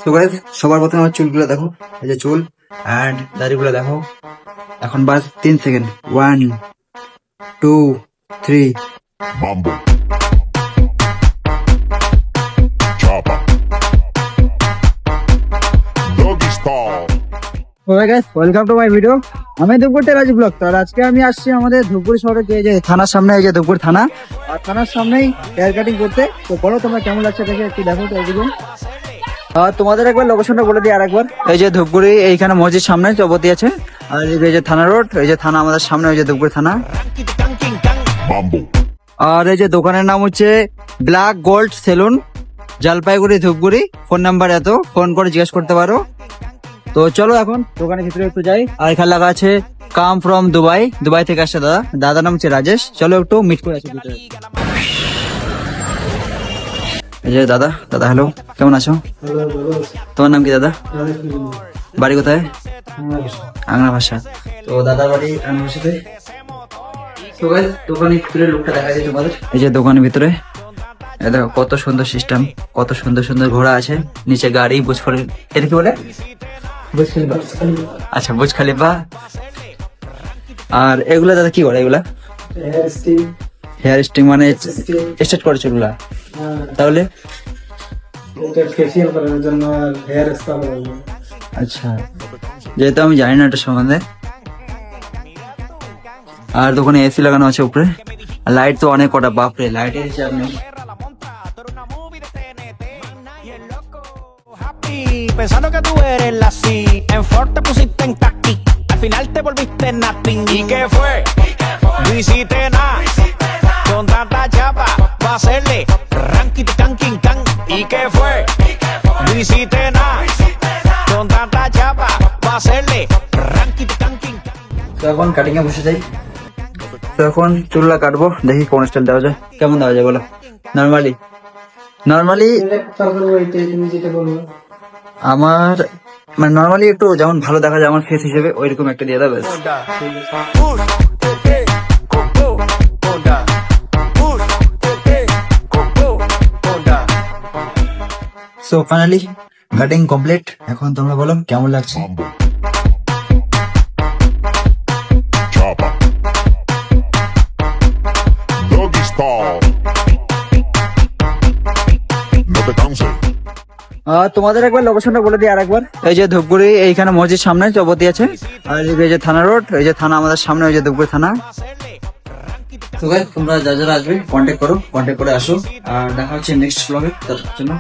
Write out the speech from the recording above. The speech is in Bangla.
তো গাইস সবার প্রথমে আমার চুলগুলো দেখো, এই যে চুল অ্যান্ড দাড়িগুলো দেখো। এখন বাস 3 second, 1 2 3। Mambo. Chopper. Doggy style. Welcome to my video. আমি ধূপগুড়ি টেরাজি ব্লগ। তো আর আজকে আমি আসছি আমাদের ধূপগুড়ি শহরে যে থানার সামনে, এই যে ধূপগুড়ি থানা, আর থানার সামনেই হেয়ার কাটিং করতে। তো বলো তোমরা কেমন লাগছে দেখে, একটু দেখো তো এইদিকে। আর তোমাদের একবার লোকেশনটা বলে দিই আর একবার। এই যে ধূপগুড়ি, এইখানে মসজিদ সামনে চৌপতি আছে, আর এই যে থানা রোড, এই যে থানা আমাদের সামনে, ওই যে ধূপগুড়ি থানা। Mambo. আর এই যে দোকানের নাম হচ্ছে black gold salon, Jalpaiguri Dhupguri. Phone number এত, ফোন করে জিজ্ঞেস করতে পারো। তো চলো এখন দোকানের ভিতরে একটু যাই। আর এখানে লাগা আছে কাম ফ্রম দুবাই, দুবাই থেকে আসছে দাদা। দাদার নাম হচ্ছে রাজেশ। চলো একটু মিট করে আসি ভিতরে। এই যে দাদা, দাদা হ্যালো, কেমন আছো? তোমার নাম কি দাদা? বাড়ি কোথায়? আংরা ভাষা। তো দাদা বাড়ি আংরা ভাষাতে। তো গাইস দোকানের ভিতরে লোকটা দেখা যায় তোমাদের। এই যে দোকানের ভিতরে এই দেখো কত সুন্দর সিস্টেম, কত সুন্দর সুন্দর ঘোড়া আছে, নিচে গাড়ি, বুঝ করে এটা কি বলে? আচ্ছা, বুজ খালিফা। আর এগুলা দাদা কি করে? এগুলা হেয়ার স্টিং মানে স্ট্রেট করে চুলগুলা? তাহলে ফেসিয়াল করার জন্য আর হেয়ার স্পা করার জন্য। আচ্ছা, যেহেতু আমি জানি না এটা সম্বন্ধে। আর দোকানে এসি লাগানো আছে উপরে, আর লাইট তো অনেক কটা, বাপরে লাইটের হিসাব নেই। Pensando que tú eres la C. En Ford te pusiste en taqui. Al final te volviste nothing. ¿Y qué fue? No hiciste nada. Con tanta chapa va a hacerle ranky canking can. ¿Y qué fue? No hiciste nada. Con tanta chapa va a hacerle ranky canking can. তো এখন কাটিং এ বসে যাই। তো এখন চুলটা কাটবো, দেখি কোন স্টাইল দেওয়া যায়। কেমন দেওয়া যায় বলো? নর্মালি নর্মালি তারপরে ওইটাই তুমি যেটা বলবো। আমার মানে নর্মালি একটু যেমন ভালো দেখা যায় আমার ফেস হিসেবে, ওইরকম একটা দিয়ে দেবে। So finally cutting complete. এখন তোমরা বলো কেমন লাগছে? Mambo. Chopper. Doggy style. No te canses. তোমাদের একবার লোকেশনটা বলে দিই আর একবার। এই যে ধূপগুড়ি, এইখানে মসজিদ সামনে চৌপতি আছে, আর এই যে থানা রোড, এই যে থানা আমাদের সামনে, ওই যে ধূপগুড়ি থানা। তো গাইস তোমরা যারা যারা আসবে কন্ট্যাক্ট করো, কন্ট্যাক্ট করে আসো। আর দেখা হচ্ছে নেক্সট ব্লগে, তার জন্য